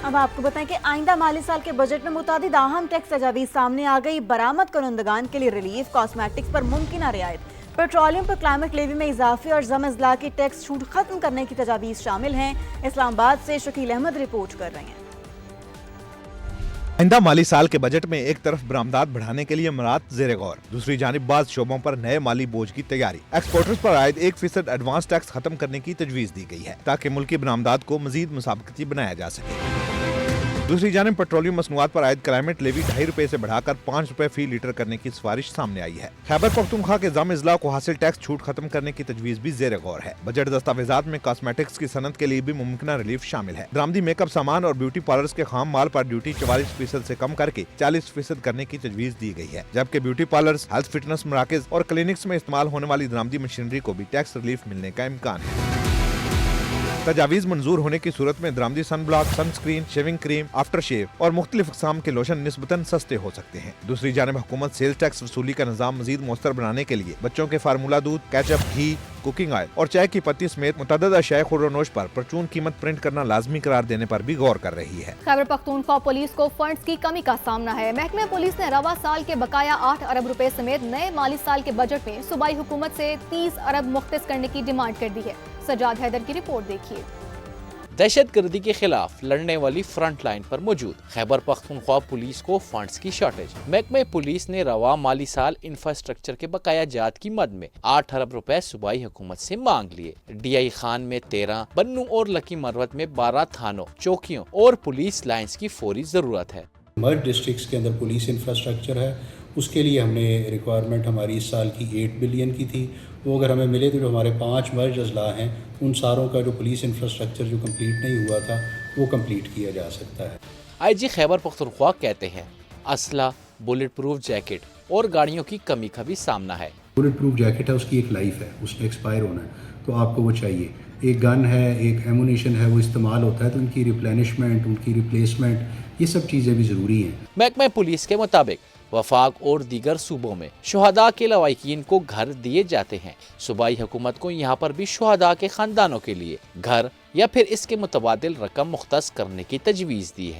अब आपको बताएं कि आइंदा माली साल के बजट में मुतादिद अहम टैक्स तजावीज़ सामने आ गई। बरामद करंदगान के लिए रिलीफ, कॉस्मेटिक्स पर मुमकिन रियायत, पेट्रोलियम पर क्लाइमेट लेवी में इजाफे और जम अजला की टैक्स छूट खत्म करने की तजावीज़ शामिल हैं। इस्लामाबाद से शकील अहमद रिपोर्ट कर रहे हैं। आइंदा माली साल के बजट में एक तरफ बरामदात बढ़ाने के लिए मरात जेर गौर, दूसरी जानिब बाज़ शोबों पर नए माली बोझ की तैयारी। एक्सपोर्टर्स पर आयद 1% एडवांस टैक्स खत्म करने की तजवीज़ दी गई है ताकि मुल्की बरामदात को मजीद मुसाबकती बनाया जा सके। दूसरी जानिब पेट्रोलियम मसनूआत पर आयद क्लाइमेट लेवी ₹2.5 से बढ़ाकर ₹5 फी लीटर करने की सिफारिश सामने आई है। खैबर पख्तूनख्वा के जम अजला को हासिल टैक्स छूट खत्म करने की तजवीज़ भी जेर गौर है। बजट दस्तावेजात में कॉस्मेटिक्स की सनत के लिए भी मुमकिन रिलीफ शामिल है। दरामदी मेकअप सामान और ब्यूटी पार्लर्स के खाम माल पर ड्यूटी 44% से कम करके 40% करने की तजवीज़ दी गई है, जबकि ब्यूटी पार्लर्स, हेल्थ फिटनेस मराकज और क्लिनिक्स में इस्तेमाल होने वाली दरामदी मशीनरी को भी टैक्स रिलीफ मिलने का इम्कान है। तजावीज़ मंजूर होने की सूरत में दरामदी sunblock, sunscreen, shaving cream, after shave और मुख्तलिफ अक़साम के लोशन निस्बतन सस्ते हो सकते हैं। दूसरी जानिब हुकूमत सेल्स टैक्स वसूली का निज़ाम मजीद मौसर बनाने के लिए बच्चों के फार्मूला दूध, केचप, घी, कुकिंग ऑयल और चाय की पत्ती समेत मुतअद्दिद अशियाए खुर्रनोश पर परचून कीमत प्रिंट करना लाजमी करार देने पर भी गौर कर रही है। खैबर पख्तूनख्वा पुलिस को फंड्स की कमी का सामना है। महकमे पुलिस ने रवा साल के बकाया 8 अरब रुपए समेत नए माली साल के बजट में सूबाई हुकूमत से 30 अरब मुख्तस करने की डिमांड कर दी है। सजाद हैदर की रिपोर्ट देखिए। दहशतगर्दी के खिलाफ लड़ने वाली फ्रंट लाइन पर मौजूद खैबर पख्तूनख्वा पुलिस को फंड्स की शॉर्टेज। महकमे पुलिस ने रवा माली साल इंफ्रास्ट्रक्चर के बकाया जात की मद में 8 अरब रुपए सूबाई हुकूमत से मांग लिए। DI खान में 13, बन्नू और लकी मरवत में 12 थानों, चौकियों और पुलिस लाइन्स की फौरी जरूरत है। मर्ज डिस्ट्रिक्ट्स के अंदर पुलिस इंफ्रास्ट्रक्चर है, उसके लिए हमने रिक्वायरमेंट हमारी इस साल की 8 बिलियन की थी। वो अगर हमें मिले तो जो हमारे 5 मर्ज अजला हैं उन सारों का जो पुलिस इंफ्रास्ट्रक्चर जो कंप्लीट नहीं हुआ था वो कंप्लीट किया जा सकता है। IG खैबर पख्तूनख्वा कहते हैं असला, बुलेट प्रूफ जैकेट और गाड़ियों की कमी का भी सामना है। बुलेट प्रूफ जैकेट है, उसकी एक लाइफ है, उसने एक्सपायर होना है, तो आपको वो चाहिए। एक गन है, एक एमुनिशन है, वो इस्तेमाल होता है तो उनकी रिप्लेनिशमेंट, उनकी रिप्लेसमेंट, ये सब चीज़ें भी ज़रूरी हैं। महकमा पुलिस के मुताबिक वफाक और दीगर सूबों में शुहदा के लवाकिन को घर दिए जाते हैं। सूबाई हुकूमत को यहाँ पर भी शुहदा के खानदानों के लिए घर या फिर इसके मुतबादिल रकम मुख्तस करने की तजवीज़ दी है।